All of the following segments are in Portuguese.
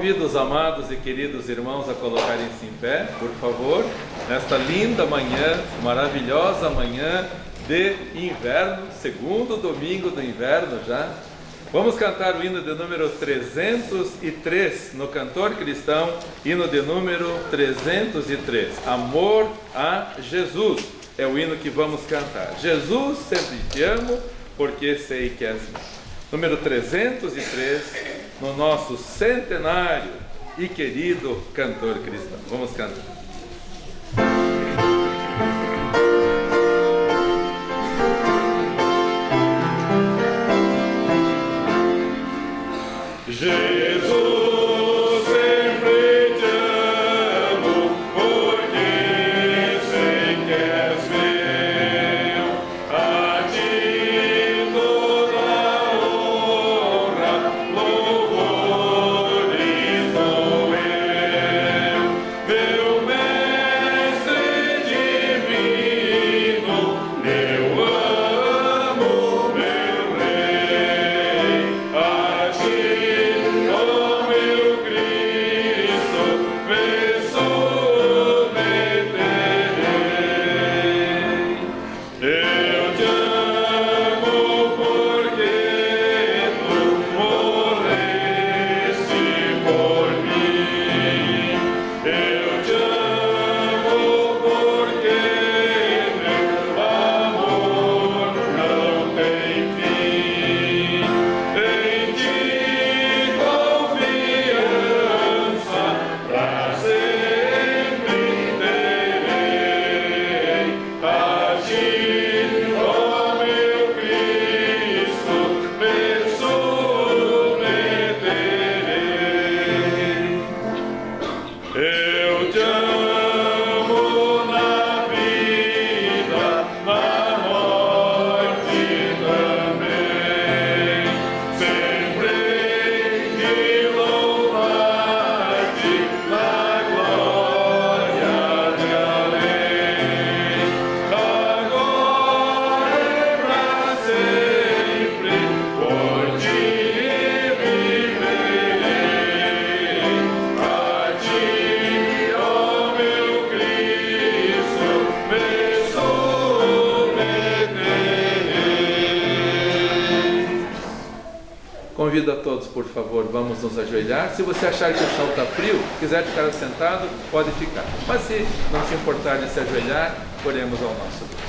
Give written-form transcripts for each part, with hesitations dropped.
Convido os amados e queridos irmãos a colocarem-se em pé, por favor, nesta linda manhã, maravilhosa manhã de inverno, segundo domingo do inverno já. Vamos cantar o hino de número 303 no Cantor Cristão, hino de número 303, Amor a Jesus, é o hino que vamos cantar. Jesus, sempre te amo, porque sei que és meu. Número 303, no nosso centenário e querido Cantor Cristão. Vamos cantar. Jesus, sempre te amo, porque sei que és meu. A ti toda honra, louvores dou eu. Meu mestre divino, eu amo meu rei. A ti Convido a todos, por favor, vamos nos ajoelhar. Se você achar que o chão está frio, quiser ficar assentado, pode ficar. Mas se não se importar de se ajoelhar, oremos ao nosso Deus.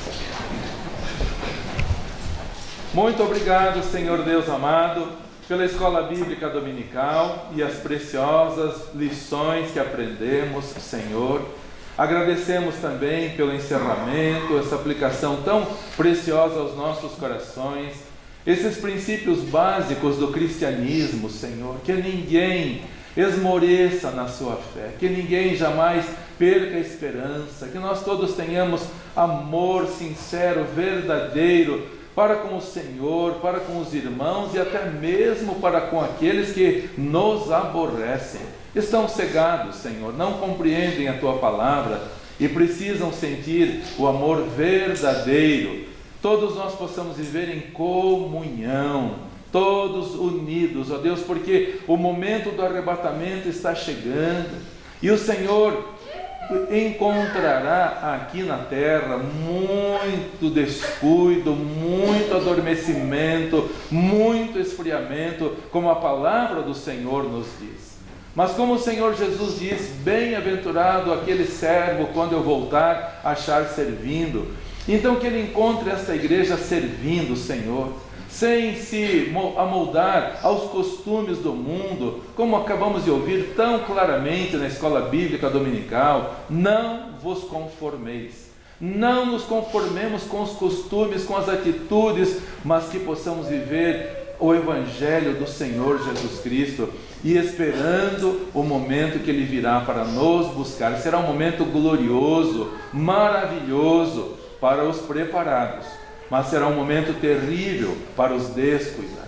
Muito obrigado, Senhor Deus amado, pela escola bíblica dominical e as preciosas lições que aprendemos, Senhor. Agradecemos também pelo encerramento, essa aplicação tão preciosa aos nossos corações. Esses princípios básicos do cristianismo, Senhor, que ninguém esmoreça na sua fé, que ninguém jamais perca a esperança, que nós todos tenhamos amor sincero, verdadeiro, para com o Senhor, para com os irmãos e até mesmo para com aqueles que nos aborrecem. Estão cegados, Senhor, não compreendem a Tua palavra e precisam sentir o amor verdadeiro. Todos nós possamos viver em comunhão, todos unidos, ó Deus, porque o momento do arrebatamento está chegando e o Senhor encontrará aqui na terra muito descuido, muito adormecimento, muito esfriamento, como a palavra do Senhor nos diz. Mas como o Senhor Jesus diz, bem-aventurado aquele servo quando eu voltar achar servindo. Então que ele encontre esta igreja servindo o Senhor, sem se amoldar aos costumes do mundo, como acabamos de ouvir tão claramente na escola bíblica dominical. Não vos conformeis, não nos conformemos com os costumes, com as atitudes, mas que possamos viver o Evangelho do Senhor Jesus Cristo e esperando o momento que Ele virá para nos buscar. Será um momento glorioso, maravilhoso para os preparados, mas será um momento terrível para os descuidados.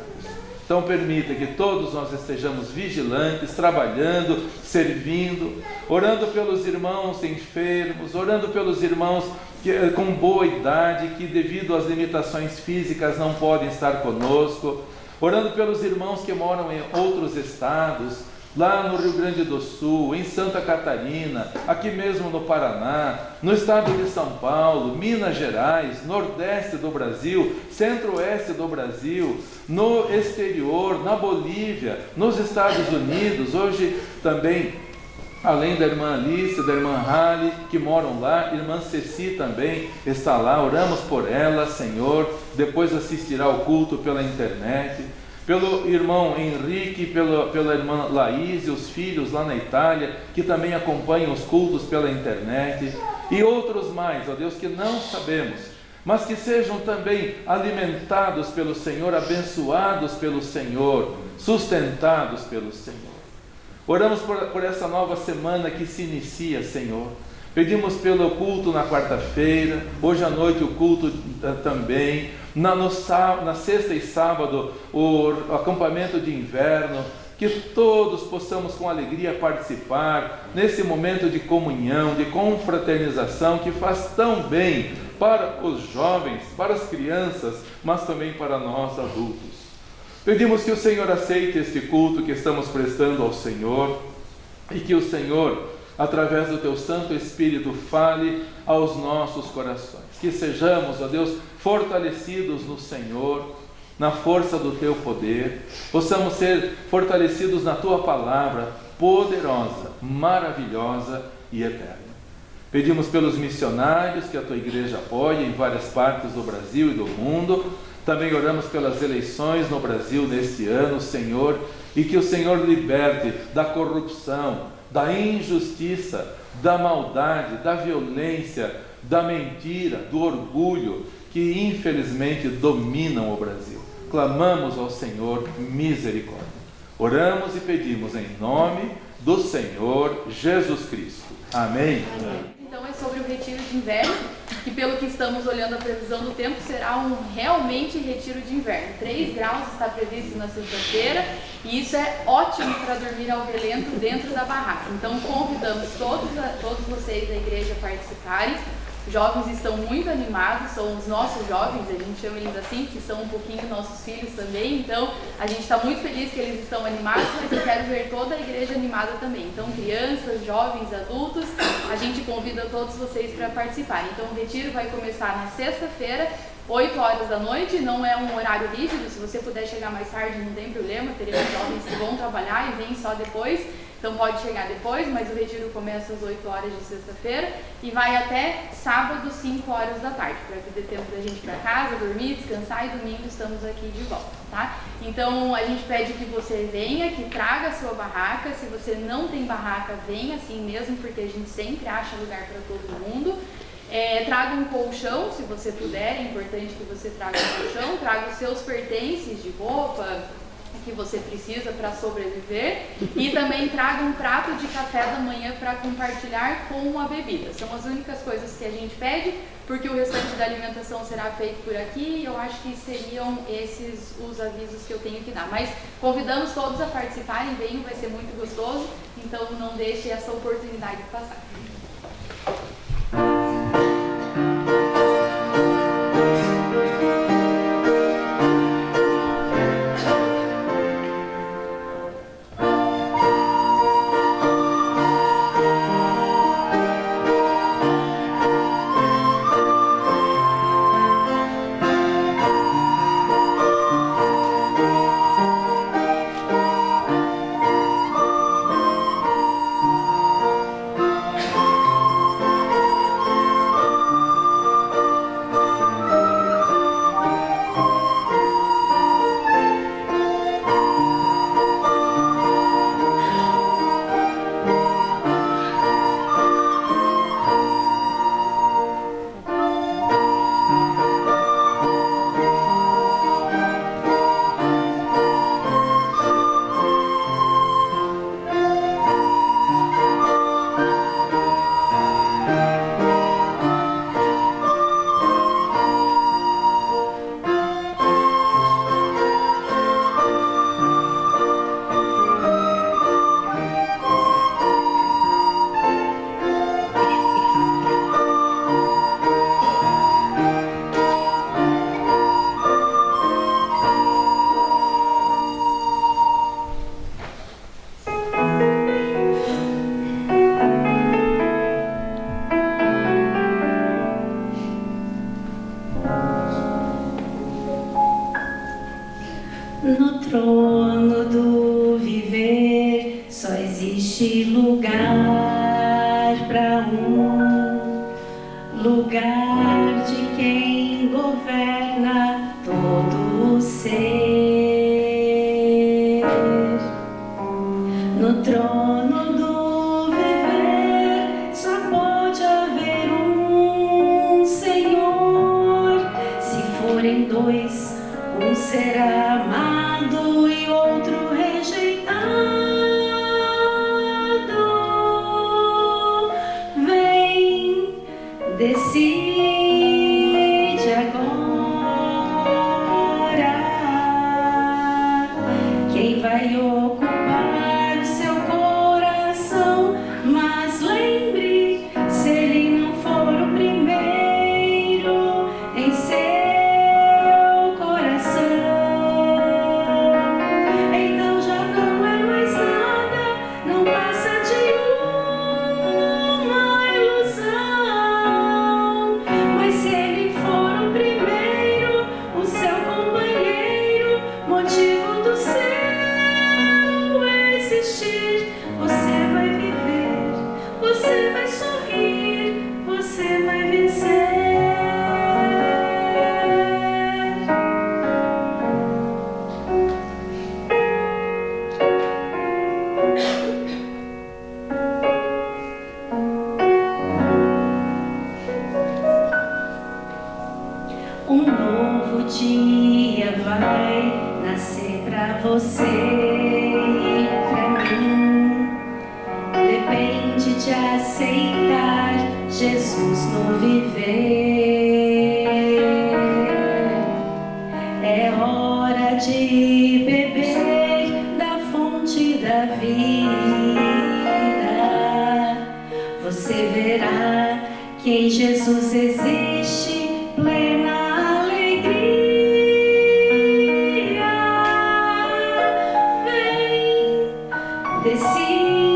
Então permita que todos nós estejamos vigilantes, trabalhando, servindo, orando pelos irmãos enfermos, orando pelos irmãos com boa idade, que devido às limitações físicas não podem estar conosco, orando pelos irmãos que moram em outros estados, lá no Rio Grande do Sul, em Santa Catarina, aqui mesmo no Paraná, no estado de São Paulo, Minas Gerais, Nordeste do Brasil, Centro-Oeste do Brasil, no exterior, na Bolívia, nos Estados Unidos, hoje também, além da irmã Alice, da irmã Hali, que moram lá, irmã Ceci também está lá, oramos por ela, Senhor, depois assistirá ao culto pela internet, pelo irmão Henrique, pela irmã Laís e os filhos lá na Itália, que também acompanham os cultos pela internet, e outros mais, ó Deus, que não sabemos, mas que sejam também alimentados pelo Senhor, abençoados pelo Senhor, sustentados pelo Senhor. Oramos por essa nova semana que se inicia, Senhor. Pedimos pelo culto na quarta-feira, hoje à noite o culto também, na sexta e sábado o acampamento de inverno, que todos possamos com alegria participar nesse momento de comunhão, de confraternização que faz tão bem para os jovens, para as crianças, mas também para nós adultos. Pedimos que o Senhor aceite este culto que estamos prestando ao Senhor e que o Senhor, através do Teu Santo Espírito, fale aos nossos corações. Que sejamos, ó Deus, fortalecidos no Senhor, na força do Teu poder, possamos ser fortalecidos na Tua palavra, poderosa, maravilhosa e eterna. Pedimos pelos missionários que a Tua igreja apoia em várias partes do Brasil e do mundo. Também oramos pelas eleições no Brasil neste ano, Senhor, e que o Senhor liberte da corrupção, da injustiça, da maldade, da violência, da mentira, do orgulho, que infelizmente dominam o Brasil. Clamamos ao Senhor misericórdia. Oramos e pedimos em nome do Senhor Jesus Cristo. Amém. Amém. Então é sobre o retiro de inverno, que pelo que estamos olhando a previsão do tempo, será realmente retiro de inverno. 3 graus está previsto na sexta-feira, e isso é ótimo para dormir ao relento dentro da barraca. Então convidamos todos vocês da igreja a participarem. Os jovens estão muito animados, são os nossos jovens, a gente chama eles assim, que são um pouquinho nossos filhos também, então a gente está muito feliz que eles estão animados, mas eu quero ver toda a igreja animada também. Então crianças, jovens, adultos, a gente convida todos vocês para participarem. Então o retiro vai começar na sexta-feira, 8 horas da noite, não é um horário rígido, se você puder chegar mais tarde não tem problema, teremos jovens que vão trabalhar e vêm só depois, então pode chegar depois, mas o retiro começa às 8 horas de sexta-feira e vai até sábado, 5 horas da tarde, para que dê tempo da gente ir para casa, dormir, descansar, e domingo estamos aqui de volta, tá? Então a gente pede que você venha, que traga a sua barraca. Se você não tem barraca, venha assim mesmo, porque a gente sempre acha lugar para todo mundo. Traga um colchão, se você puder, é importante que você traga um colchão, traga os seus pertences de roupa que você precisa para sobreviver, e também traga um prato de café da manhã para compartilhar com a bebida. São as únicas coisas que a gente pede, porque o restante da alimentação será feito por aqui, e eu acho que seriam esses os avisos que eu tenho que dar. Mas convidamos todos a participarem, venham, vai ser muito gostoso, então não deixe essa oportunidade passar. No trono do viver só existe lugar para lugar de quem governa todo o ser. No trono do viver só pode haver um Senhor. Se forem dois, um será amado e outro rejeitado. Vem, decide agora quem vai ocupar o seu coração. Mas lembre, se ele não for o primeiro em seu então já não é mais nada, não passa de uma ilusão. Mas se ele for o primeiro, o seu companheiro, motivo do seu existir, você vai viver, você vai sorrir, você vai vencer. Um novo dia vai nascer pra você e pra mim. Depende de aceitar Jesus no viver. É hora de beber da fonte da vida. Você verá que em Jesus existe plena alegria. Vem, decide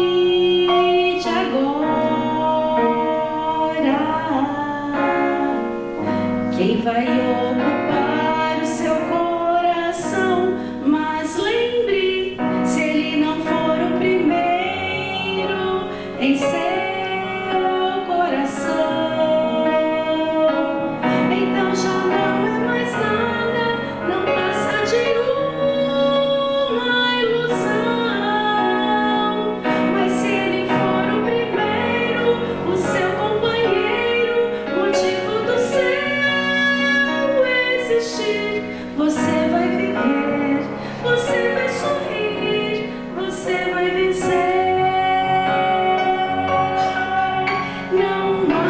agora quem vai ocupar o seu coração. Mas lembre, se ele não for o primeiro em seu coração, então já não é mais nada, não passa de uma ilusão. Mas se ele for o primeiro, o seu companheiro, motivo do seu existir, você vai viver, você vai sorrir, você vai vencer. Não há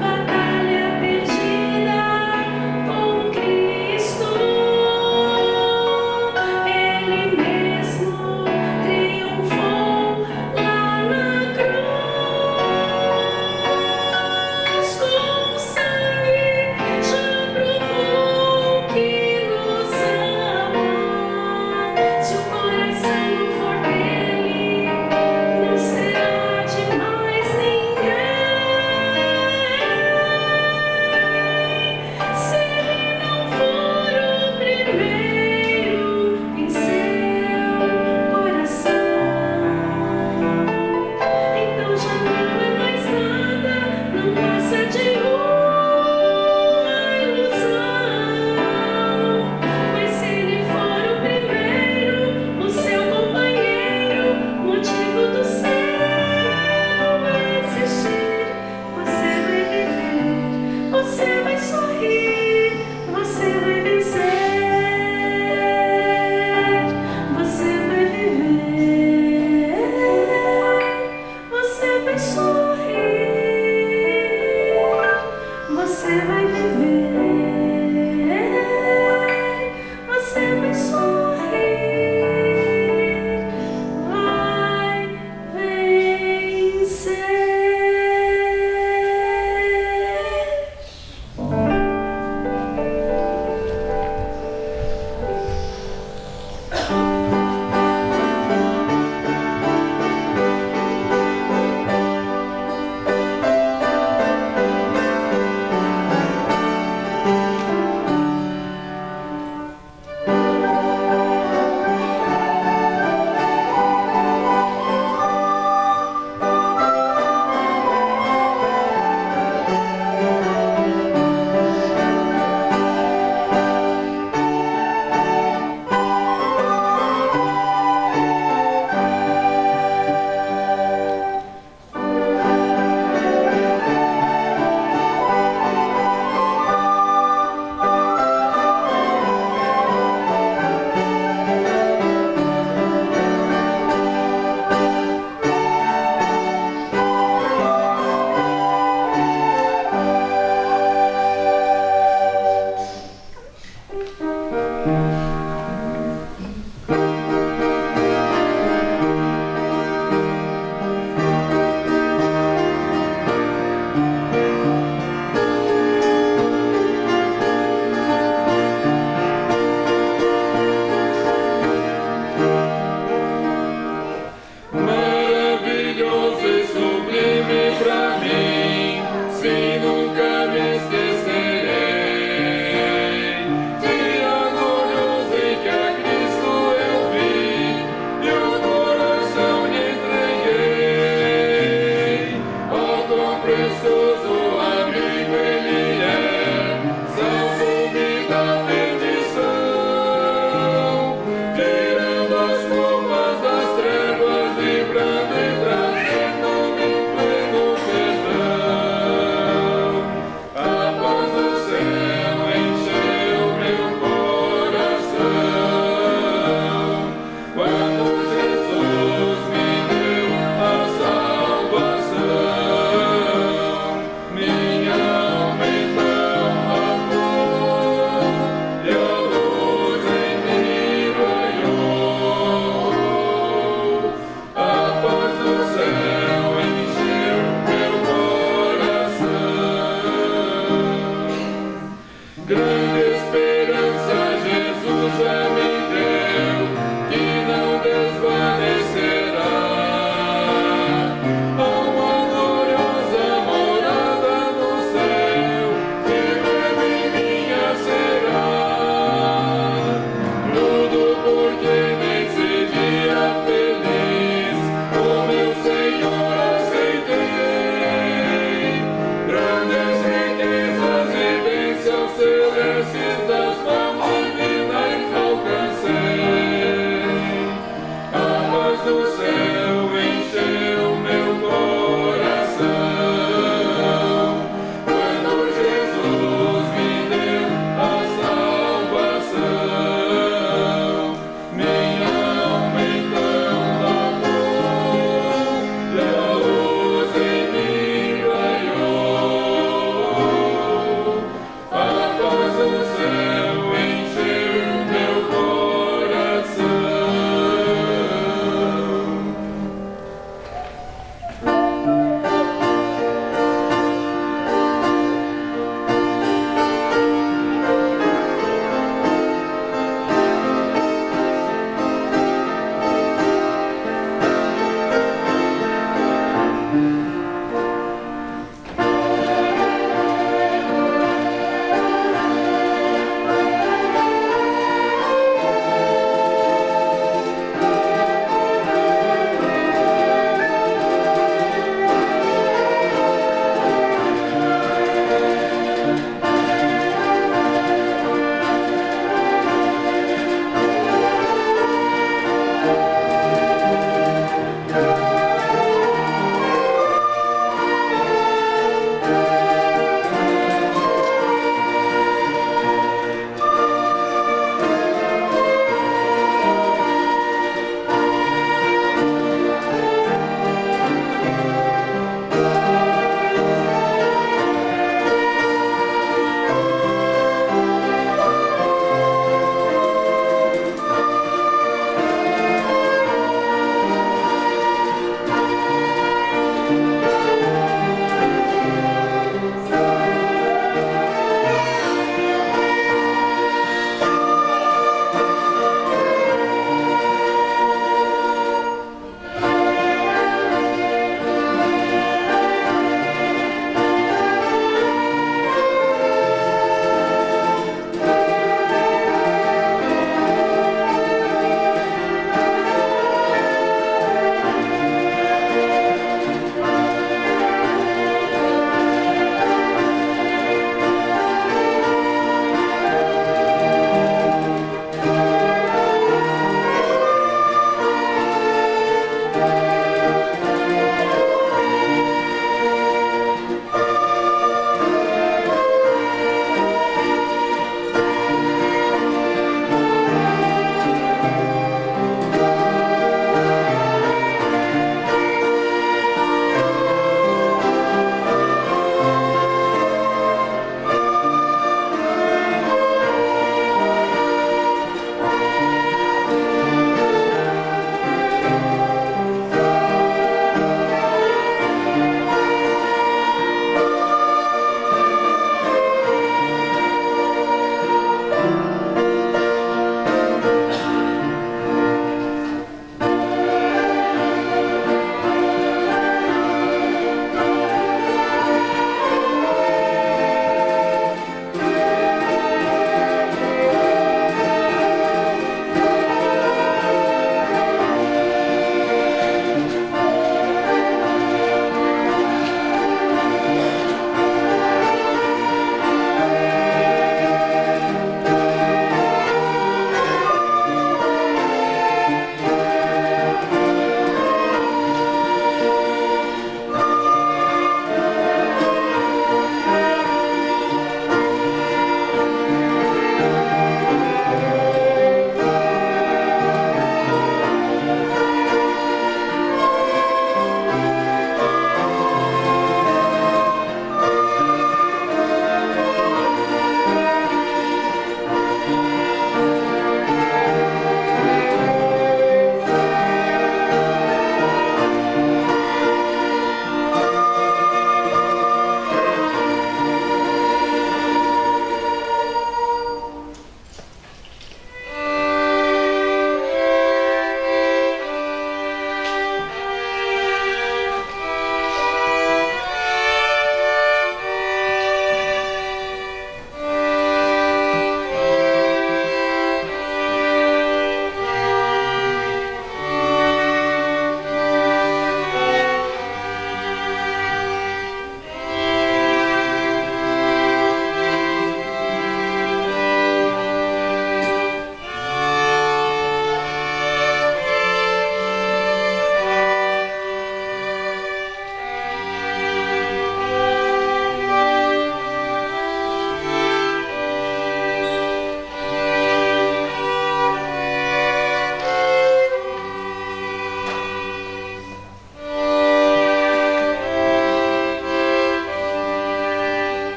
batalha perdida com Cristo. Ele mesmo triunfou lá na cruz. Com sangue já provou que nos ama. Se o Sim, nunca me esquecerei de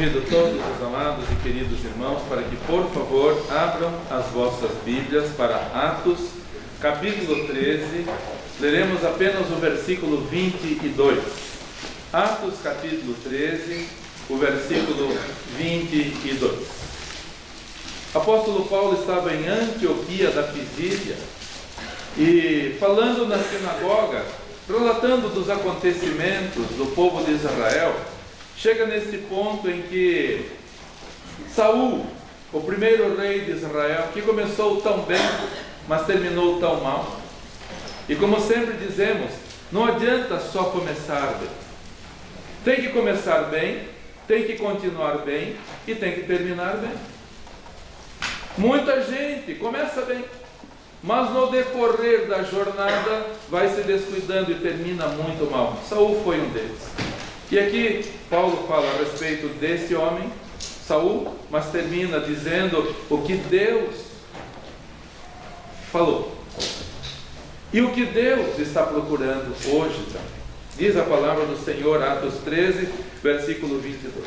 Convido todos os amados e queridos irmãos para que, por favor, abram as vossas Bíblias para Atos, capítulo 13. Leremos apenas o versículo 22. Atos, capítulo 13, o versículo 22. Apóstolo Paulo estava em Antioquia da Pisídia e, falando na sinagoga, relatando dos acontecimentos do povo de Israel, chega nesse ponto em que Saul, o primeiro rei de Israel, que começou tão bem, mas terminou tão mal. E como sempre dizemos, não adianta só começar bem. Tem que começar bem, tem que continuar bem e tem que terminar bem. Muita gente começa bem, mas no decorrer da jornada vai se descuidando e termina muito mal. Saul foi um deles. E aqui Paulo fala a respeito desse homem, Saul, mas termina dizendo o que Deus falou. E o que Deus está procurando hoje também. Diz a palavra do Senhor, Atos 13, versículo 22.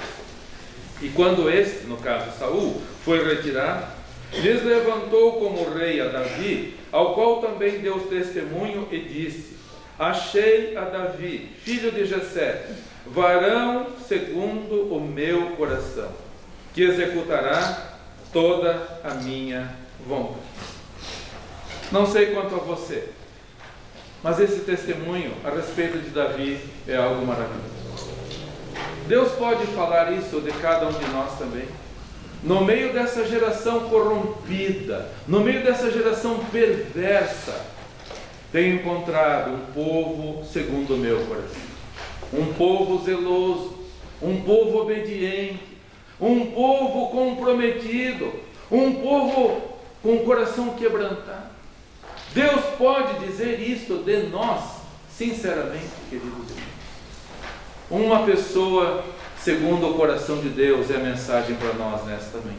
E quando este, no caso Saul, foi retirado, lhes levantou como rei a Davi, ao qual também deu testemunho e disse: achei a Davi, filho de Jessé, varão segundo o meu coração, que executará toda a minha vontade. Não sei quanto a você, mas esse testemunho a respeito de Davi é algo maravilhoso. Deus pode falar isso de cada um de nós também. No meio dessa geração corrompida, no meio dessa geração perversa, tenho encontrado um povo segundo o meu coração. Um povo zeloso, um povo obediente, um povo comprometido, um povo com o coração quebrantado. Deus pode dizer isto de nós, sinceramente, queridos irmãos. Uma pessoa segundo o coração de Deus é a mensagem para nós nesta manhã.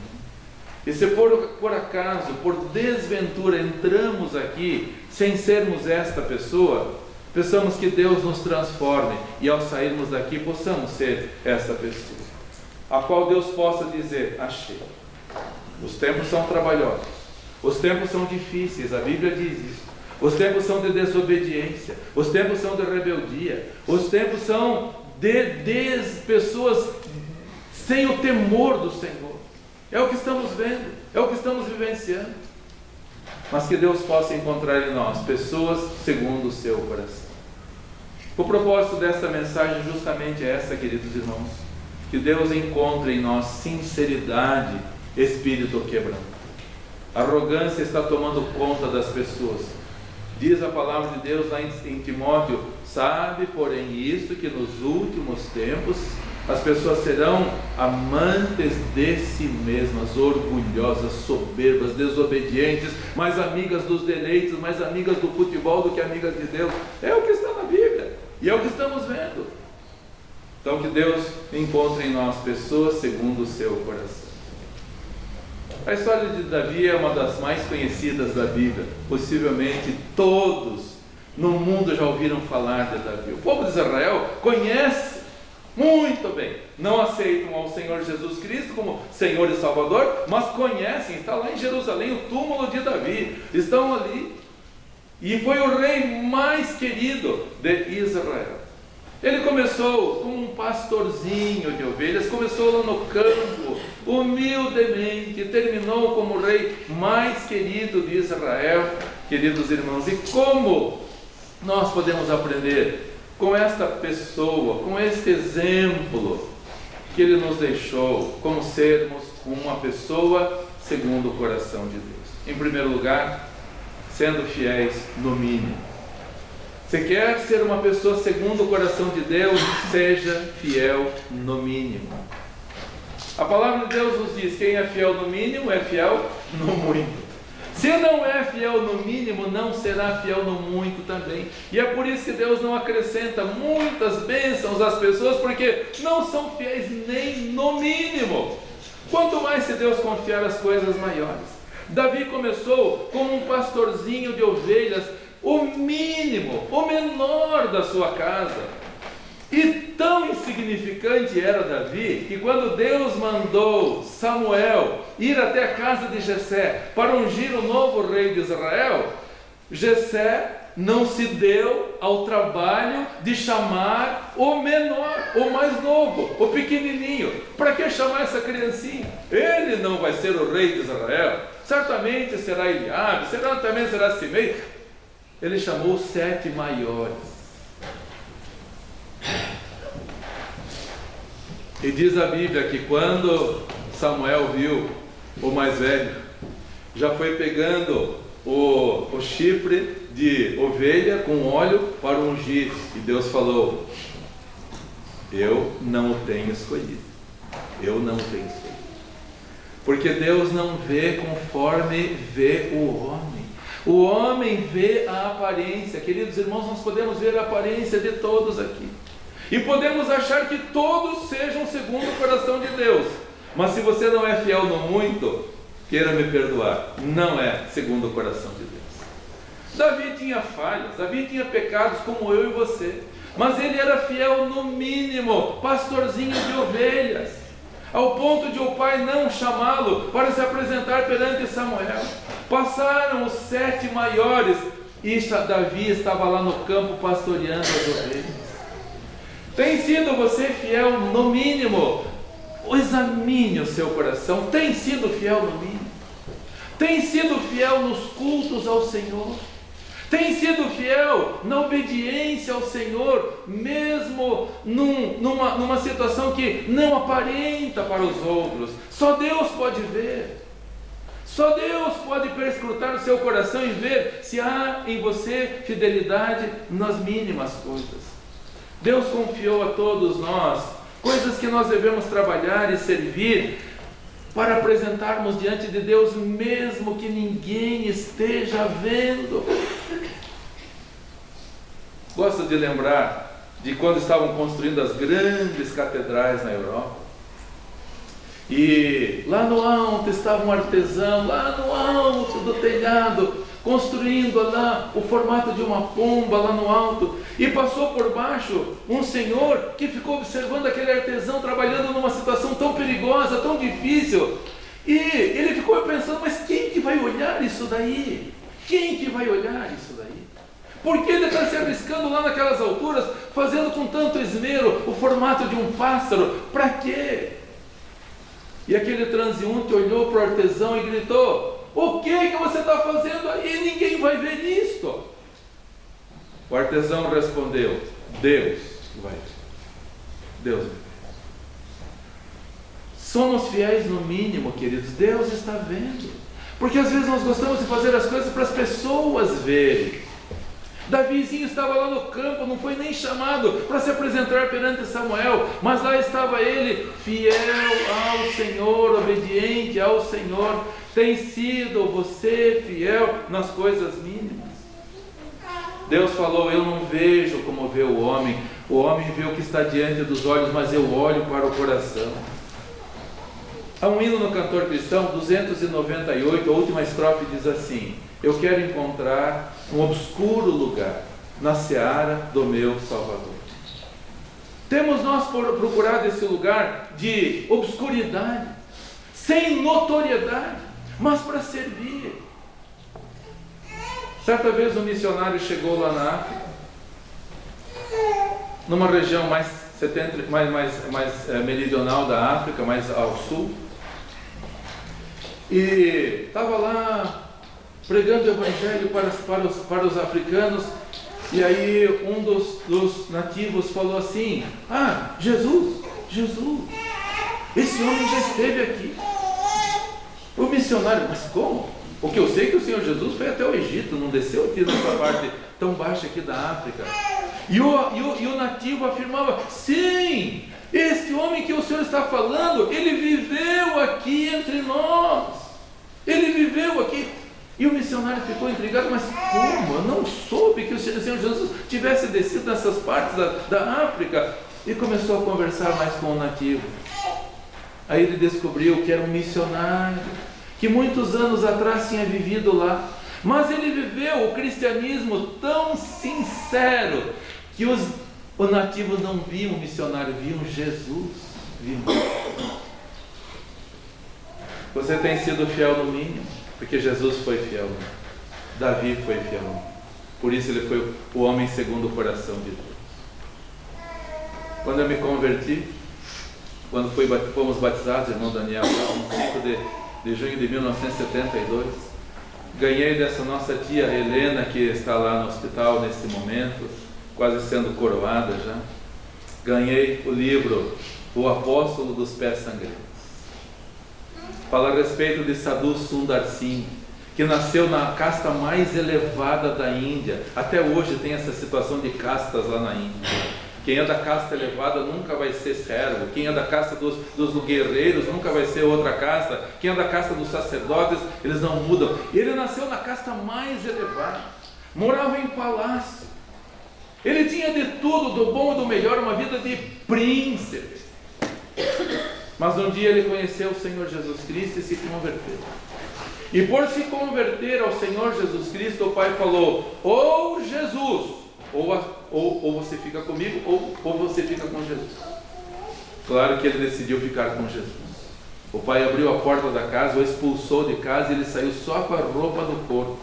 E se por acaso, por desventura, entramos aqui sem sermos esta pessoa, pensamos que Deus nos transforme e ao sairmos daqui possamos ser esta pessoa, a qual Deus possa dizer: achei. Os tempos são trabalhosos, os tempos são difíceis, a Bíblia diz isso. Os tempos são de desobediência, os tempos são de rebeldia, os tempos são de pessoas sem o temor do Senhor. É o que estamos vendo, é o que estamos vivenciando. Mas que Deus possa encontrar em nós pessoas segundo o seu coração. O propósito desta mensagem justamente é essa, queridos irmãos: que Deus encontre em nós sinceridade, espírito quebrantado. A arrogância está tomando conta das pessoas. Diz a palavra de Deus lá em Timóteo: sabe, porém, isto, que nos últimos tempos as pessoas serão amantes de si mesmas, orgulhosas, soberbas, desobedientes, mais amigas dos deleites, mais amigas do futebol do que amigas de Deus. É o que está na Bíblia e é o que estamos vendo. Então, que Deus encontre em nós pessoas segundo o seu coração. A história de Davi é uma das mais conhecidas da Bíblia. Possivelmente todos no mundo já ouviram falar de Davi. O povo de Israel conhece muito bem. Não aceitam ao Senhor Jesus Cristo como Senhor e Salvador, mas conhecem. Está lá em Jerusalém o túmulo de Davi. Estão ali. E foi o rei mais querido de Israel. Ele começou como um pastorzinho de ovelhas, começou lá no campo, humildemente, terminou como o rei mais querido de Israel, queridos irmãos. E como nós podemos aprender com esta pessoa, com este exemplo que ele nos deixou, como sermos uma pessoa segundo o coração de Deus? Em primeiro lugar, sendo fiéis no mínimo. Você quer ser uma pessoa segundo o coração de Deus? Seja fiel no mínimo. A palavra de Deus nos diz: quem é fiel no mínimo é fiel no muito. Se não é fiel no mínimo, não será fiel no muito também. E é por isso que Deus não acrescenta muitas bênçãos às pessoas, porque não são fiéis nem no mínimo. Quanto mais se Deus confiar as coisas maiores. Davi começou como um pastorzinho de ovelhas, o mínimo, o menor da sua casa. E tão insignificante era Davi, que quando Deus mandou Samuel ir até a casa de Jessé para ungir o novo rei de Israel, Jessé não se deu ao trabalho de chamar o menor, o mais novo, o pequenininho. Para que chamar essa criancinha? Ele não vai ser o rei de Israel. Certamente será Eliabe, certamente será Simei. Ele chamou os 7 maiores. E diz a Bíblia que quando Samuel viu o mais velho, já foi pegando o chifre de ovelha com óleo para ungir. E Deus falou: eu não o tenho escolhido. Eu não o tenho escolhido. Porque Deus não vê conforme vê o homem. O homem vê a aparência. Queridos irmãos, nós podemos ver a aparência de todos aqui. E podemos achar que todos sejam segundo o coração de Deus. Mas se você não é fiel no muito, queira me perdoar, não é segundo o coração de Deus. Davi tinha falhas, Davi tinha pecados como eu e você. Mas ele era fiel no mínimo, pastorzinho de ovelhas. Ao ponto de o pai não chamá-lo para se apresentar perante Samuel. Passaram os 7 maiores e Davi estava lá no campo pastoreando as ovelhas. Tem sido você fiel no mínimo? Examine o seu coração. Tem sido fiel no mínimo? Tem sido fiel nos cultos ao Senhor? Tem sido fiel na obediência ao Senhor, mesmo numa situação que não aparenta para os outros? Só Deus pode ver. Só Deus pode perscrutar o seu coração e ver se há em você fidelidade nas mínimas coisas. Deus confiou a todos nós coisas que nós devemos trabalhar e servir para apresentarmos diante de Deus, mesmo que ninguém esteja vendo. Gosto de lembrar de quando estavam construindo as grandes catedrais na Europa. E lá no alto estava um artesão, lá no alto do telhado, construindo lá o formato de uma pomba lá no alto. E passou por baixo um senhor que ficou observando aquele artesão trabalhando numa situação tão perigosa, tão difícil. E ele ficou pensando: mas quem que vai olhar isso daí? Quem que vai olhar isso daí? Por que ele está se arriscando lá naquelas alturas, fazendo com tanto esmero o formato de um pássaro? Para quê? E aquele transeunte olhou para o artesão e gritou: o que você está fazendo aí? Ninguém vai ver isto. O artesão respondeu: Deus vai ver. Deus vai ver. Somos fiéis no mínimo, queridos. Deus está vendo. Porque às vezes nós gostamos de fazer as coisas para as pessoas verem. Davizinho estava lá no campo, não foi nem chamado para se apresentar perante Samuel, mas lá estava ele, fiel ao Senhor, obediente ao Senhor. Tem sido você fiel nas coisas mínimas? Deus falou: eu não vejo como vê o homem vê o que está diante dos olhos, mas eu olho para o coração. Há um hino no Cantor Cristão, 298, a última estrofe diz assim: eu quero encontrar um obscuro lugar na seara do meu Salvador. Temos nós procurado esse lugar de obscuridade, sem notoriedade, mas para servir. Certa vez um missionário chegou lá na África, numa região mais meridional da África, mais ao sul, e estava lá pregando o evangelho para os africanos. E aí um dos nativos falou assim: ah, Jesus, esse homem já esteve aqui. O missionário: mas como? Porque eu sei que o Senhor Jesus foi até o Egito, não desceu aqui nessa parte tão baixa aqui da África. E o nativo afirmava: sim, este homem que o Senhor está falando, ele viveu aqui entre nós. Ele viveu aqui. E o missionário ficou intrigado: mas como? Eu não soube que o Senhor Jesus tivesse descido nessas partes da África. E começou a conversar mais com o nativo. Aí ele descobriu que era um missionário, que muitos anos atrás tinha vivido lá. Mas ele viveu o cristianismo tão sincero que os Os nativos não viam o missionário, viam Jesus vindo. Você tem sido fiel no mínimo, porque Jesus foi fiel. Davi foi fiel. Por isso ele foi o homem segundo o coração de Deus. Quando eu me converti, quando fomos batizados, irmão Daniel, no 5 de junho de 1972, ganhei dessa nossa tia Helena, que está lá no hospital nesse momento, quase sendo coroada já. Ganhei o livro O Apóstolo dos Pés Sangrentos. Fala a respeito de Sadhu Sundar Singh, que nasceu na casta mais elevada da Índia. Até hoje tem essa situação de castas lá na Índia. Quem é da casta elevada nunca vai ser servo. Quem é da casta dos guerreiros nunca vai ser outra casta. Quem é da casta dos sacerdotes, eles não mudam. Ele nasceu na casta mais elevada. Morava em palácio. Ele tinha de tudo, do bom e do melhor, uma vida de príncipe. Mas um dia ele conheceu o Senhor Jesus Cristo e se converteu. E por se converter ao Senhor Jesus Cristo, o Pai falou: ou Jesus, ou você fica comigo, ou você fica com Jesus. Claro que ele decidiu ficar com Jesus. O pai abriu a porta da casa, o expulsou de casa e ele saiu só com a roupa do corpo.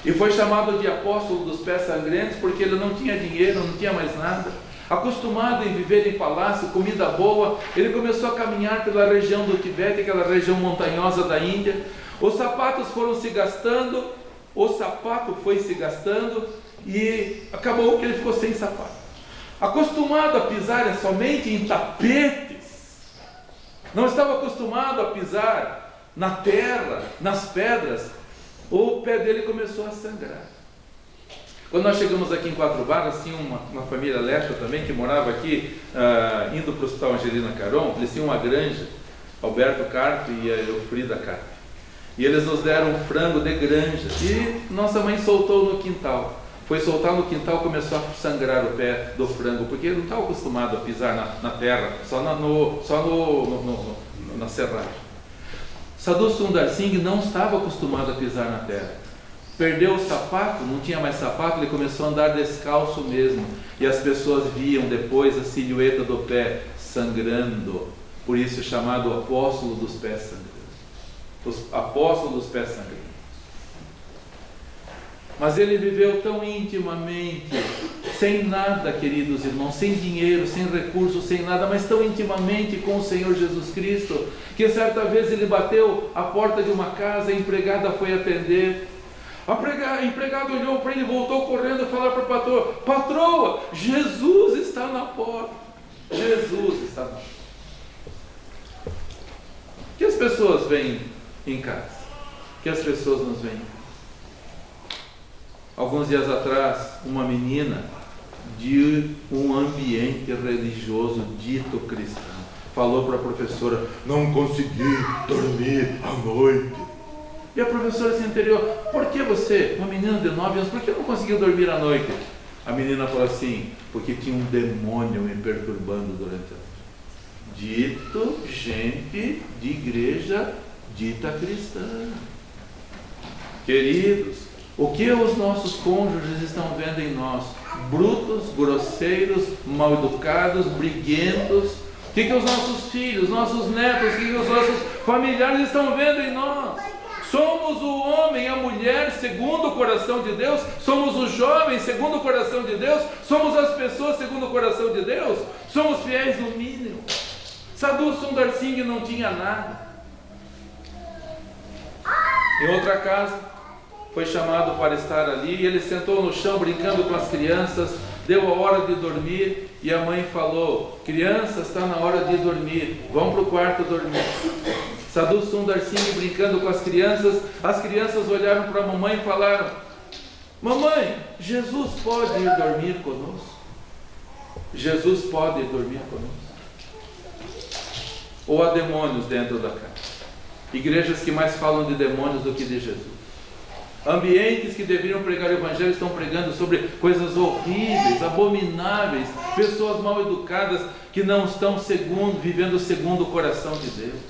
E foi chamado de apóstolo dos pés sangrentos porque ele não tinha dinheiro, não tinha mais nada. Acostumado em viver em palácio, comida boa, ele começou a caminhar pela região do Tibete, aquela região montanhosa da Índia. Os sapatos foram se gastando, o sapato foi se gastando e acabou que ele ficou sem sapato. Acostumado a pisar somente em tapetes, não estava acostumado a pisar na terra, nas pedras, o pé dele começou a sangrar. Quando nós chegamos aqui em Quatro Barras, tinha uma família lesta também que morava aqui, indo para o Hospital Angelina Caron. Eles tinham uma granja, Alberto Carpe e a Eufrida Carpe. E eles nos deram um frango de granja. E nossa mãe soltou no quintal. Foi soltar no quintal, começou a sangrar o pé do frango, porque ele não estava acostumado a pisar na terra, só na serragem. Sadhu Sundar Singh não estava acostumado a pisar na terra. Perdeu o sapato, não tinha mais sapato, ele começou a andar descalço mesmo. E as pessoas viam depois a silhueta do pé sangrando. Por isso é chamado apóstolo dos pés sangrentos. Os apóstolos dos pés sangrentos. Mas ele viveu tão intimamente, sem nada, queridos irmãos, sem dinheiro, sem recursos, sem nada, mas tão intimamente com o Senhor Jesus Cristo, que certa vez ele bateu a porta de uma casa, a empregada foi atender. A empregada olhou para ele, voltou correndo e falou para o patrão: patroa, Jesus está na porta. Jesus está na porta. Que as pessoas veem em casa? Que as pessoas nos veem em casa? Alguns dias atrás, uma menina de um ambiente religioso dito cristão falou para a professora: não consegui dormir à noite. E a professora se interior: por que você, uma menina de 9 anos, por que não conseguiu dormir à noite? A menina falou assim: porque tinha um demônio me perturbando durante a noite. Dito gente de igreja dita cristã. Queridos, o que os nossos cônjuges estão vendo em nós? Brutos, grosseiros, mal educados, briguentos. O que os nossos filhos, nossos netos, o que os nossos familiares estão vendo em nós? Somos o homem e a mulher segundo o coração de Deus? Somos os jovens segundo o coração de Deus? Somos as pessoas segundo o coração de Deus? Somos fiéis no mínimo. Sadhu Sundar Singh não tinha nada. Em outra casa, foi chamado para estar ali e ele sentou no chão brincando com as crianças. Deu a hora de dormir e a mãe falou: crianças, está na hora de dormir, vão para o quarto dormir. Sadhu Sundar Singh brincando com as crianças olharam para a mamãe e falaram: mamãe, Jesus pode ir dormir conosco? Jesus pode ir dormir conosco? Ou há demônios dentro da casa? Igrejas que mais falam de demônios do que de Jesus. Ambientes que deveriam pregar o Evangelho estão pregando sobre coisas horríveis, abomináveis, pessoas mal educadas que não estão vivendo segundo o coração de Deus.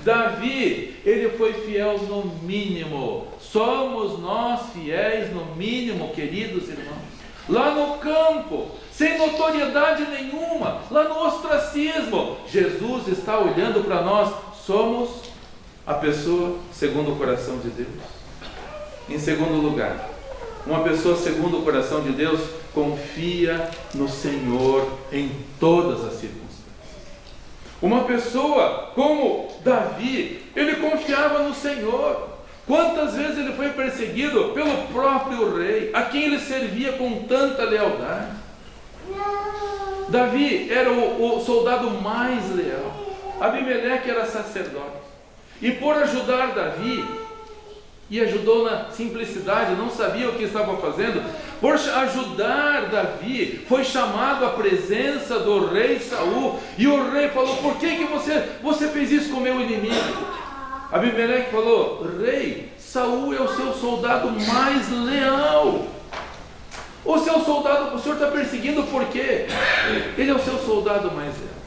Davi, ele foi fiel no mínimo. Somos nós fiéis no mínimo, queridos irmãos. lá no campo, sem notoriedade nenhuma, lá no ostracismo. Jesus está olhando para nós, somos a pessoa segundo o coração de Deus. Em segundo lugar, uma pessoa segundo o coração de Deus confia no Senhor em todas as circunstâncias. Uma pessoa como Davi, ele confiava no Senhor. Quantas vezes ele foi perseguido pelo próprio rei, a quem ele servia com tanta lealdade. Davi era o soldado mais leal. Abimeleque era sacerdote. E por ajudar Davi, e ajudou na simplicidade, não sabia o que estava fazendo, por ajudar Davi, foi chamado à presença do rei Saul, e o rei falou: por que você fez isso com o meu inimigo? Abimeleque falou: rei, Saul é o seu soldado mais leal. O seu soldado, o senhor está perseguindo por quê? Ele é o seu soldado mais leal.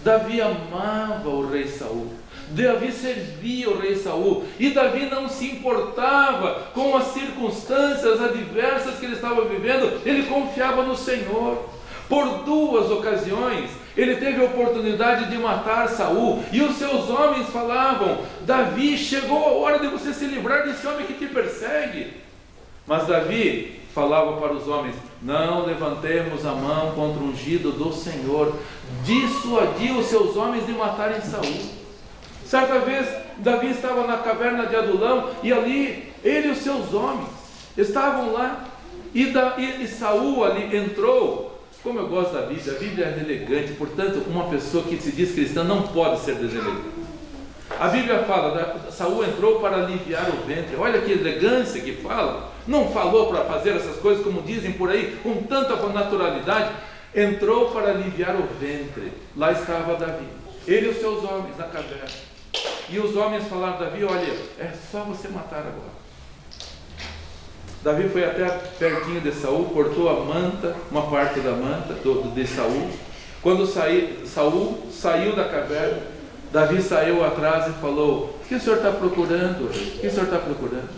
Davi amava o rei Saul. Davi servia o rei Saul, e Davi não se importava com as circunstâncias adversas que ele estava vivendo, ele confiava no Senhor. Por 2 ocasiões, ele teve a oportunidade de matar Saul, e os seus homens falavam: Davi, chegou a hora de você se livrar desse homem que te persegue. Mas Davi falava para os homens: não levantemos a mão contra o ungido do Senhor. Dissuadiu os seus homens de matarem Saul. Certa vez, Davi estava na caverna de Adulão, e ali, ele e os seus homens estavam lá, e Saul ali entrou. Como eu gosto da Bíblia, a Bíblia é elegante, portanto, uma pessoa que se diz cristã não pode ser deselegante. A Bíblia fala, Saul entrou para aliviar o ventre. Olha que elegância que fala. Não falou para fazer essas coisas como dizem por aí, com tanta naturalidade. Entrou para aliviar o ventre. Lá estava Davi, ele e os seus homens na caverna. E os homens falaram: Davi, olha, é só você matar agora. Davi foi até pertinho de Saul, cortou a manta, uma parte da manta de Saul. Quando Saul saiu da caverna, Davi saiu atrás e falou: o que o senhor está procurando? O que o senhor está procurando?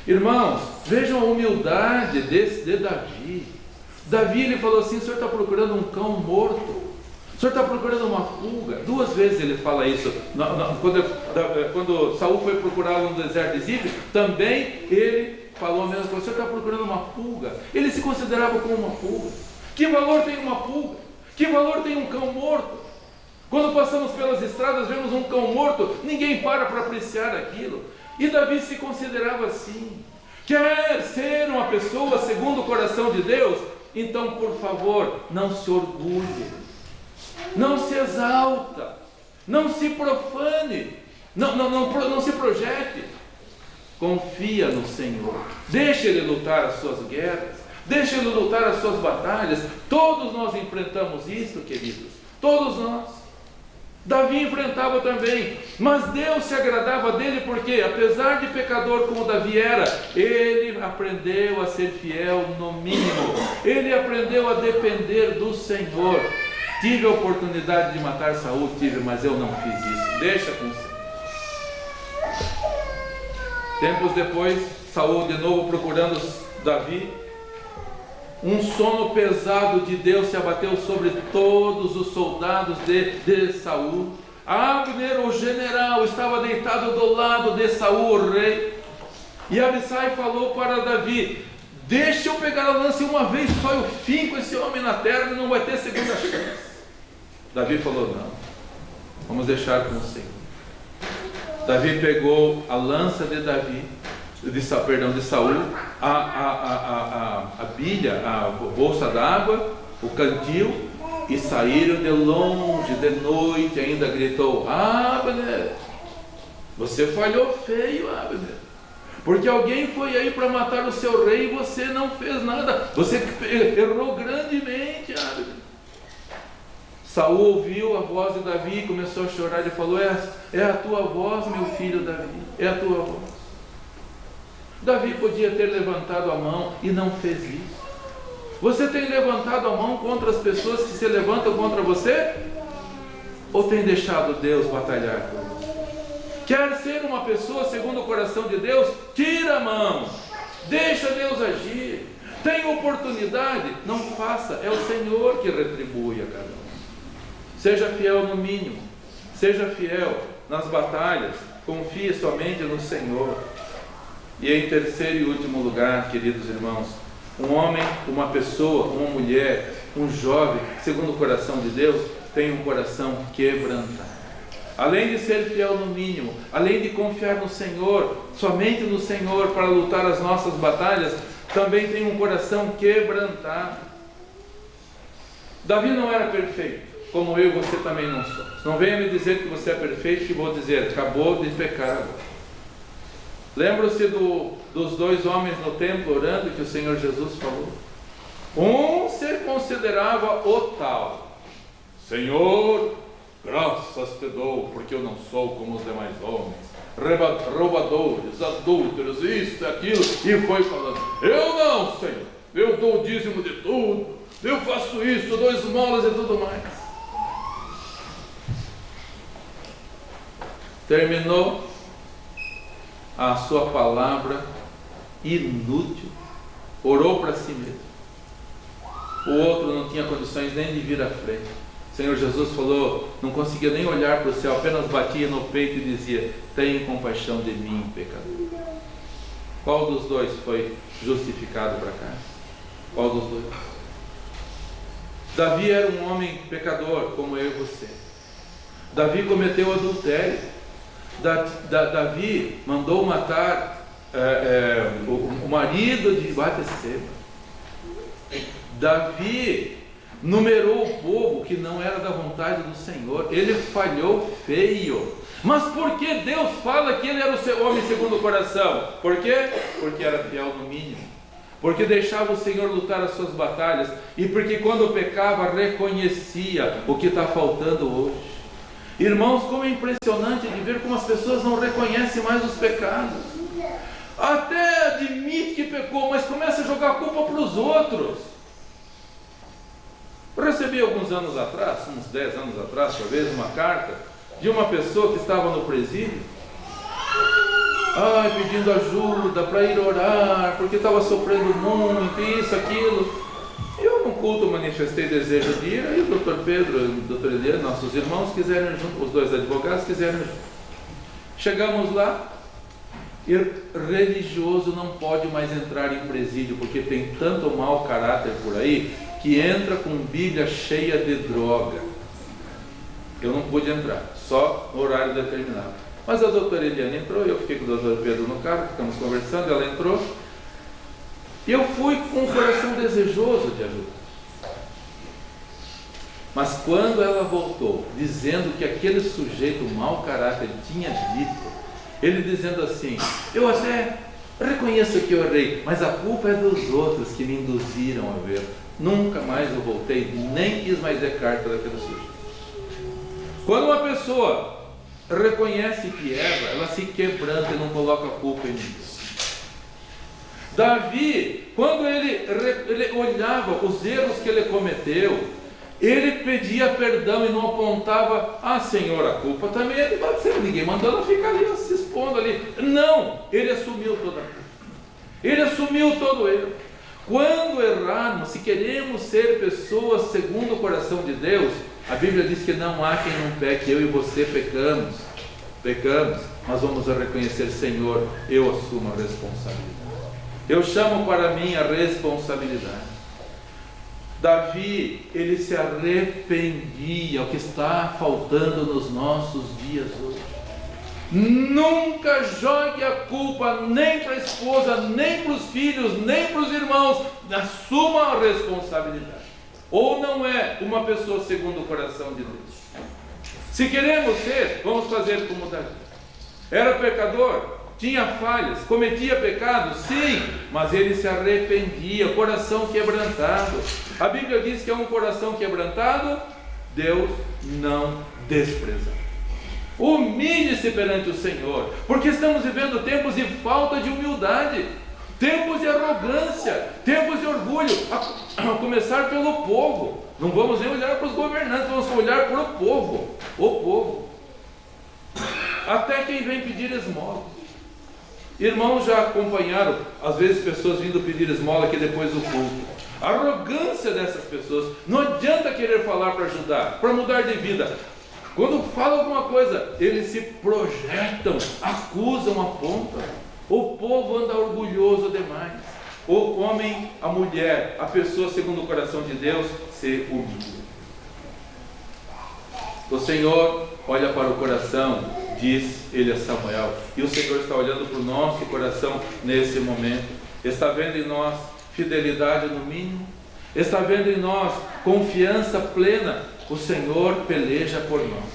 Irmãos, vejam a humildade de Davi. Davi, ele falou assim: o senhor está procurando um cão morto? O senhor está procurando uma pulga? 2 vezes ele fala isso. Quando Saul foi procurá-lo no deserto de Zif, também ele falou a mesma coisa: o senhor está procurando uma pulga? Ele se considerava como uma pulga. Que valor tem uma pulga? Que valor tem um cão morto? Quando passamos pelas estradas, vemos um cão morto, ninguém para apreciar aquilo. E Davi se considerava assim. Quer ser uma pessoa segundo o coração de Deus? Então, por favor, não se orgulhe, não se exalta, não se profane, não se projete. Confia no Senhor, deixa Ele lutar as suas guerras, deixa Ele lutar as suas batalhas. Todos nós enfrentamos isso, queridos, todos nós. Davi enfrentava também, mas Deus se agradava dele, porque apesar de pecador como Davi era, ele aprendeu a ser fiel no mínimo, ele aprendeu a depender do Senhor. Tive a oportunidade de matar Saul, mas eu não fiz isso. Deixa com o Senhor. Tempos depois, Saul de novo procurando Davi. Um sono pesado de Deus se abateu sobre todos os soldados de Saul. Abner, o general, estava deitado do lado de Saul, o rei. E Abissai falou para Davi: deixa eu pegar a lança uma vez só, eu finco esse homem na terra e não vai ter segunda chance. Davi falou: não, vamos deixar com o Senhor. Davi pegou a lança de Saul, a bilha, a bolsa d'água, o cantil, e saíram de longe, de noite. Ainda gritou: Abner, você falhou feio, Abner, porque alguém foi aí para matar o seu rei e você não fez nada, você errou grandemente, Abner. Saul ouviu a voz de Davi e começou a chorar. Ele falou: é a tua voz, meu filho Davi, é a tua voz. Davi podia ter levantado a mão e não fez isso. Você tem levantado a mão contra as pessoas que se levantam contra você? Ou tem deixado Deus batalhar por você? Quer ser uma pessoa segundo o coração de Deus? Tira a mão, deixa Deus agir. Tem oportunidade? Não faça, é o Senhor que retribui a cada um. Seja fiel no mínimo, seja fiel nas batalhas, confie somente no Senhor. E em terceiro e último lugar, queridos irmãos, um homem, uma pessoa, uma mulher, um jovem, segundo o coração de Deus, tem um coração quebrantado. Além de ser fiel no mínimo, além de confiar no Senhor, somente no Senhor para lutar as nossas batalhas, também tem um coração quebrantado. Davi não era perfeito, como eu e você também não somos. Não venha me dizer que você é perfeito, que vou dizer, acabou de pecar. Lembra-se dos dois homens no templo orando que o Senhor Jesus falou? Um se considerava o tal: Senhor, graças te dou, porque eu não sou como os demais homens, roubadores, adúlteros, isso e aquilo, e foi falando: eu não, Senhor, eu dou o dízimo de tudo, eu faço isso, dou esmolas e tudo mais. Terminou a sua palavra inútil, orou para si mesmo. O outro não tinha condições nem de vir à frente. O Senhor Jesus falou, não conseguia nem olhar para o céu, apenas batia no peito e dizia: tenha compaixão de mim, pecador. Qual dos dois foi justificado para cá? Qual dos dois? Davi era um homem pecador, como eu e você. Davi cometeu adultério. Davi mandou matar o marido de Batseba. Davi numerou o povo que não era da vontade do Senhor. Ele falhou feio. Mas por que Deus fala que ele era o seu homem segundo o coração? Por quê? Porque era fiel no mínimo, porque deixava o Senhor lutar as suas batalhas, e porque quando pecava reconhecia o que está faltando hoje. Irmãos, como é impressionante de ver como as pessoas não reconhecem mais os pecados. Até admite que pecou, mas começa a jogar a culpa para os outros. Eu recebi alguns anos atrás, uns 10 anos atrás, talvez, uma carta de uma pessoa que estava no presídio, pedindo ajuda para ir orar, porque estava sofrendo muito, isso, aquilo. Eu no culto manifestei desejo de ir, aí o doutor Pedro e o doutor Eliane, nossos irmãos, quiseram junto, os dois advogados quiseram junto. Chegamos lá, e religioso não pode mais entrar em presídio, porque tem tanto mau caráter por aí, que entra com Bíblia cheia de droga. Eu não pude entrar, só no horário determinado. Mas a doutora Eliane entrou, eu fiquei com o doutor Pedro no carro, ficamos conversando, ela entrou. E eu fui com o coração desejoso de ajudar. Mas quando ela voltou, dizendo que aquele sujeito mau caráter tinha dito, ele dizendo assim: eu até reconheço que eu errei, mas a culpa é dos outros que me induziram a ver. Nunca mais eu voltei, nem quis mais ver carta daquele sujeito. Quando uma pessoa reconhece que erra, ela se quebranta e não coloca a culpa em ninguém. Davi, quando ele olhava os erros que ele cometeu, ele pedia perdão e não apontava: Senhor, a culpa também é de Batseba, ninguém mandou ela ficar ali se expondo ali. Não, ele assumiu toda a culpa, ele assumiu todo o erro. Quando errarmos, se queremos ser pessoas segundo o coração de Deus, a Bíblia diz que não há quem não peque. Eu e você pecamos, mas vamos reconhecer: Senhor, eu assumo a responsabilidade. Eu chamo para mim a responsabilidade. Davi, ele se arrependia, o que está faltando nos nossos dias hoje. Nunca jogue a culpa nem para a esposa, nem para os filhos, nem para os irmãos. Assuma a responsabilidade. Ou não é uma pessoa segundo o coração de Deus. Se queremos ser, vamos fazer como Davi. Era pecador, tinha falhas, cometia pecados, sim, mas ele se arrependia, coração quebrantado. A Bíblia diz que é um coração quebrantado, Deus não despreza. Humilhe-se perante o Senhor, porque estamos vivendo tempos de falta de humildade, tempos de arrogância, tempos de orgulho, a começar pelo povo. Não vamos nem olhar para os governantes, vamos olhar para o povo, até quem vem pedir esmola. Irmãos já acompanharam, às vezes, pessoas vindo pedir esmola aqui depois do culto. A arrogância dessas pessoas. Não adianta querer falar para ajudar, para mudar de vida. Quando fala alguma coisa, eles se projetam, acusam, apontam. O povo anda orgulhoso demais. O homem, a mulher, a pessoa segundo o coração de Deus, se humilha. O Senhor olha para o coração, diz ele a Samuel. E o Senhor está olhando para o nosso coração nesse momento. Está vendo em nós fidelidade no mínimo. Está vendo em nós confiança plena. O Senhor peleja por nós.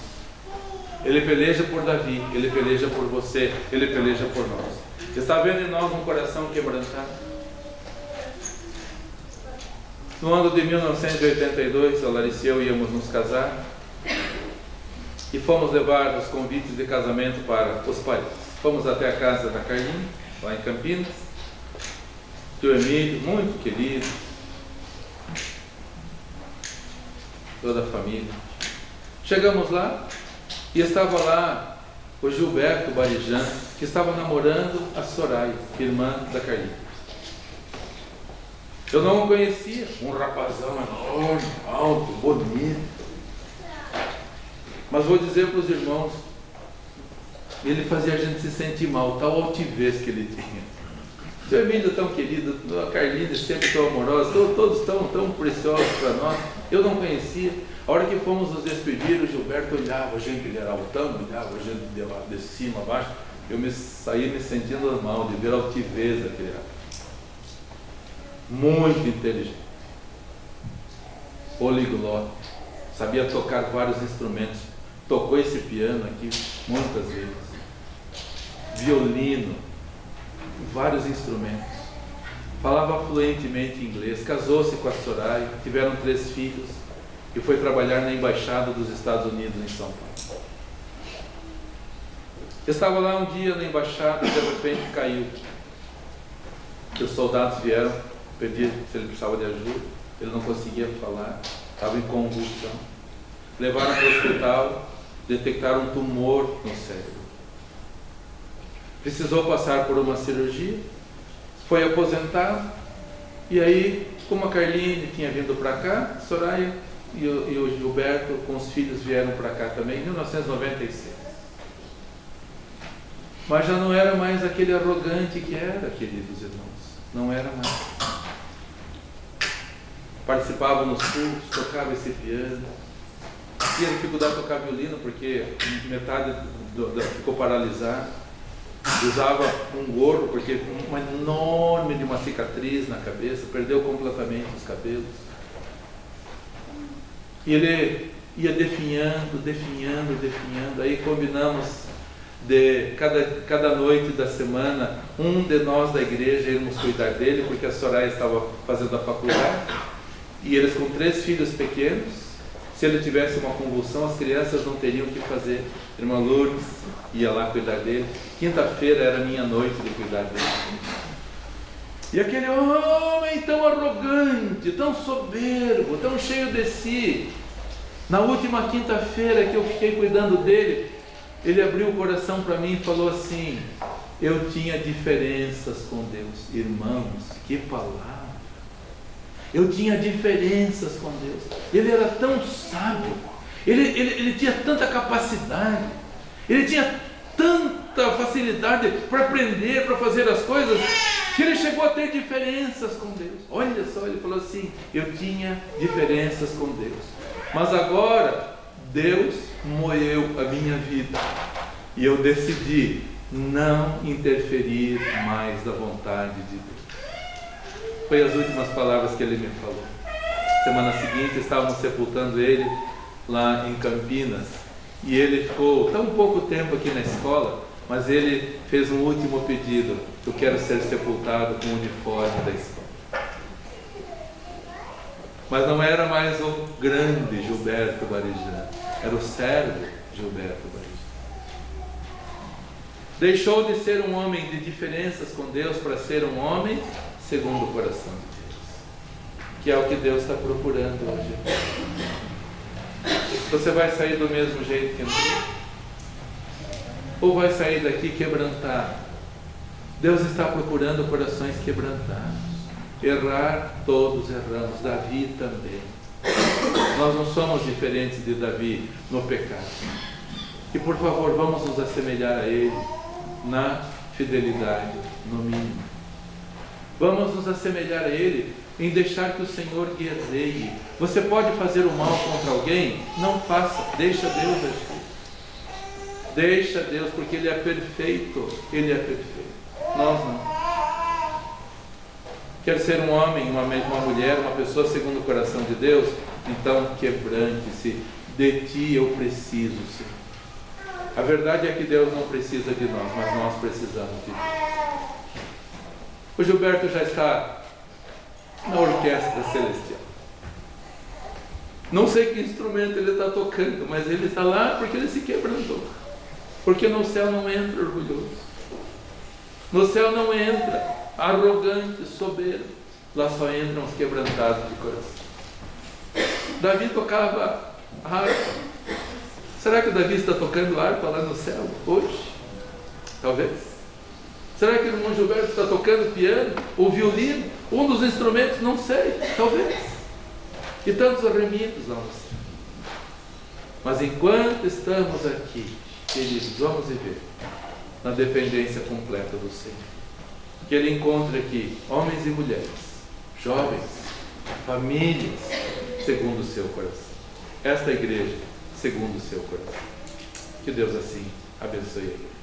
Ele peleja por Davi, Ele peleja por você, Ele peleja por nós. Está vendo em nós um coração quebrantado? No ano de 1982, a Larissa e eu íamos nos casar e fomos levar os convites de casamento para os parentes. Fomos até a casa da Carlinha, lá em Campinas. Tio Emílio, muito querido, toda a família. Chegamos lá e estava lá o Gilberto Barijan, que estava namorando a Soraya, irmã da Carlinha. Eu não o conhecia, um rapazão enorme, alto, bonito. Mas vou dizer para os irmãos, ele fazia a gente se sentir mal, tal altivez que ele tinha. Seu Emílio tão querido, a Carlinha sempre tão amorosa, todos tão preciosos para nós. Eu não conhecia. A hora que fomos nos despedir, o Gilberto olhava a gente, ele era altão, olhava a gente de cima a baixo. Eu saí me sentindo mal de ver a altivez daquele rapaz. Muito inteligente, poliglota, sabia tocar vários instrumentos, tocou esse piano aqui muitas vezes, violino, vários instrumentos, falava fluentemente inglês, casou-se com a Soraya, tiveram 3 filhos e foi trabalhar na embaixada dos Estados Unidos em São Paulo. Estava lá um dia na embaixada e de repente caiu. Os soldados vieram pedir se ele precisava de ajuda, ele não conseguia falar, estava em convulsão. Levaram para o hospital, detectaram um tumor no cérebro. Precisou passar por uma cirurgia, foi aposentado, e aí, como a Carlinha tinha vindo para cá, Soraya e o Gilberto com os filhos vieram para cá também, em 1996. Mas já não era mais aquele arrogante que era, queridos irmãos, não era mais. Participava nos cultos, tocava esse piano, tinha dificuldade de tocar violino porque metade ficou paralisado, usava um gorro porque uma enorme de uma cicatriz na cabeça, perdeu completamente os cabelos, e ele ia definhando, aí combinamos de cada noite da semana, um de nós da igreja irmos cuidar dele, porque a Soraya estava fazendo a faculdade, e eles com 3 filhos pequenos, se ele tivesse uma convulsão, as crianças não teriam o que fazer. Irmã Lourdes ia lá cuidar dele. Quinta-feira era minha noite de cuidar dele. E aquele homem tão arrogante, tão soberbo, tão cheio de si, na última quinta-feira que eu fiquei cuidando dele, ele abriu o coração para mim e falou assim: eu tinha diferenças com Deus. Irmãos, que palavra! Eu tinha diferenças com Deus. Ele era tão sábio, ele tinha tanta capacidade, ele tinha tanta facilidade para aprender, para fazer as coisas, que ele chegou a ter diferenças com Deus. Olha só, ele falou assim: eu tinha diferenças com Deus, mas agora Deus moeu a minha vida e eu decidi não interferir mais da vontade de Deus. Foi as últimas palavras que ele me falou. Semana seguinte estávamos sepultando ele lá em Campinas, e ele ficou tão pouco tempo aqui na escola, mas ele fez um último pedido: eu quero ser sepultado com o uniforme da escola. Mas não era mais o grande Gilberto Barijan, era o servo Gilberto Barijan. Deixou de ser um homem de diferenças com Deus para ser um homem segundo o coração de Deus, que é o que Deus está procurando hoje. Você vai sair do mesmo jeito que entrou? Ou vai sair daqui quebrantado, Deus está procurando corações quebrantados. Errar, todos erramos, Davi também. Nós não somos diferentes de Davi no pecado. E por favor, vamos nos assemelhar a ele na fidelidade, no mínimo. Vamos nos assemelhar a ele em deixar que o Senhor guerreie. Você pode fazer o mal contra alguém? Não faça, deixa Deus agir. Deixa Deus, porque Ele é perfeito. Ele é perfeito. Nós não. Quer ser um homem, uma mulher, uma pessoa segundo o coração de Deus? Então quebrante-se. De ti eu preciso, Senhor. A verdade é que Deus não precisa de nós, mas nós precisamos de Deus. O Gilberto já está na orquestra celestial. Não sei que instrumento ele está tocando, mas ele está lá porque ele se quebrantou. Porque no céu não entra orgulhoso. No céu não entra arrogante, soberbo. Lá só entram os quebrantados de coração. Davi tocava harpa. Será que o Davi está tocando harpa lá no céu hoje? Talvez. Será que o irmão Gilberto está tocando piano ou violino? Um dos instrumentos? Não sei. Talvez. E tantos remidos lá no céu. Mas enquanto estamos aqui, queridos, vamos viver na dependência completa do Senhor. Que Ele encontre aqui homens e mulheres, jovens, famílias, segundo o seu coração. Esta igreja, segundo o seu coração. Que Deus assim abençoe a igreja.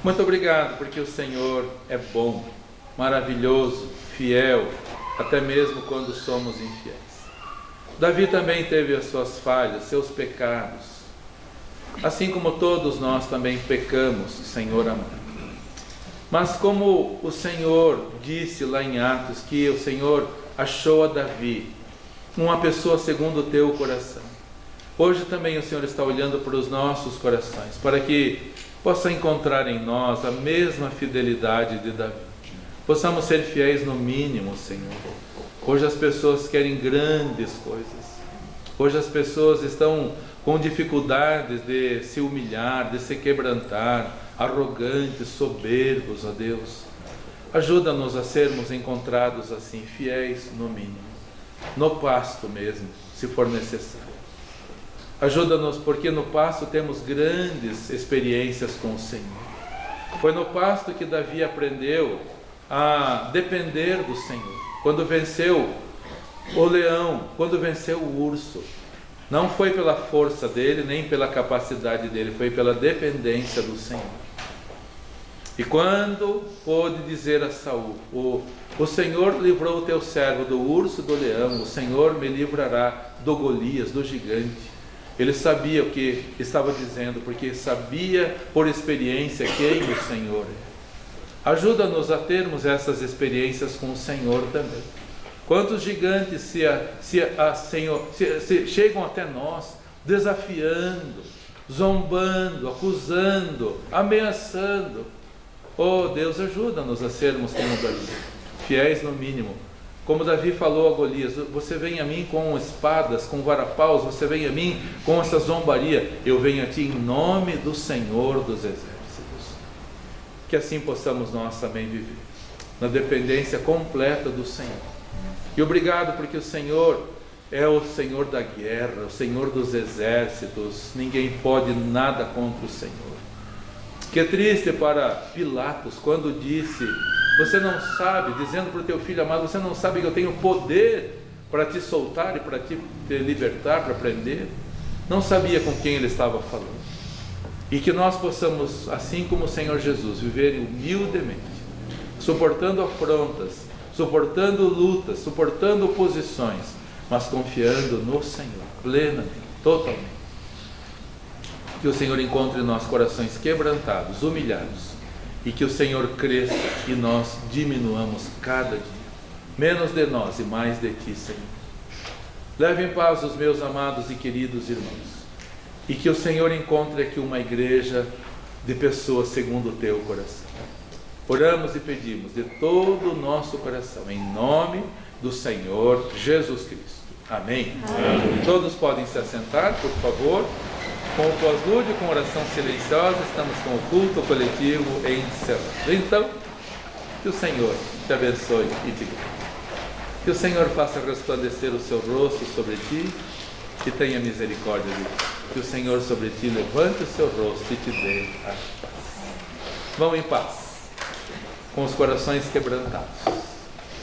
Muito obrigado, porque o Senhor é bom, maravilhoso, fiel, até mesmo quando somos infiéis. Davi também teve as suas falhas, seus pecados. Assim como todos nós também pecamos, Senhor amado. Mas como o Senhor disse lá em Atos, que o Senhor achou a Davi uma pessoa segundo o teu coração. Hoje também o Senhor está olhando para os nossos corações, para que possa encontrar em nós a mesma fidelidade de Davi. Possamos ser fiéis no mínimo, Senhor. Hoje as pessoas querem grandes coisas. Hoje as pessoas estão com dificuldades de se humilhar, de se quebrantar, arrogantes, soberbos, ó Deus. Ajuda-nos a sermos encontrados assim, fiéis no mínimo, no pasto mesmo, se for necessário. Ajuda-nos, porque no pasto temos grandes experiências com o Senhor. Foi no pasto que Davi aprendeu a depender do Senhor. Quando venceu o leão, quando venceu o urso, não foi pela força dele, nem pela capacidade dele, foi pela dependência do Senhor. E quando pôde dizer a Saul: o Senhor livrou o teu servo do urso e do leão, o Senhor me livrará do Golias, do gigante. Ele sabia o que estava dizendo, porque sabia por experiência quem o Senhor é. Ajuda-nos a termos essas experiências com o Senhor também. Quantos gigantes se chegam até nós, desafiando, zombando, acusando, ameaçando. Oh Deus, ajuda-nos a sermos como Davi, fiéis no mínimo. Como Davi falou a Golias: você vem a mim com espadas, com varapaus, você vem a mim com essa zombaria, eu venho a ti em nome do Senhor dos Exércitos. Que assim possamos nós também viver, na dependência completa do Senhor. E obrigado porque o Senhor é o Senhor da guerra, o Senhor dos exércitos, ninguém pode nada contra o Senhor. Que triste para Pilatos quando disse: você não sabe, dizendo para o teu filho amado, você não sabe que eu tenho poder para te soltar e para te libertar, para prender? Não sabia com quem ele estava falando. E que nós possamos, assim como o Senhor Jesus, viver humildemente, suportando afrontas, suportando lutas, suportando oposições, mas confiando no Senhor, plenamente, totalmente. Que o Senhor encontre em nós corações quebrantados, humilhados, e que o Senhor cresça e nós diminuamos cada dia. Menos de nós e mais de Ti, Senhor. Leve em paz os meus amados e queridos irmãos, e que o Senhor encontre aqui uma igreja de pessoas segundo o Teu coração. Oramos e pedimos de todo o nosso coração, em nome do Senhor Jesus Cristo. Amém. Amém. Todos podem se assentar, por favor. Com o pós-lúdio, com oração silenciosa, estamos com o culto coletivo encerrado. Então, que o Senhor te abençoe e te guarde. Que o Senhor faça resplandecer o seu rosto sobre ti e tenha misericórdia de ti. Que o Senhor sobre ti levante o seu rosto e te dê a paz. Vão em paz, com os corações quebrantados,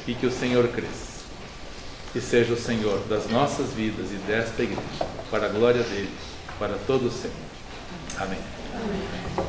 e que o Senhor cresça e seja o Senhor das nossas vidas e desta igreja, para a glória dele, para todo sempre. Amém. Amém.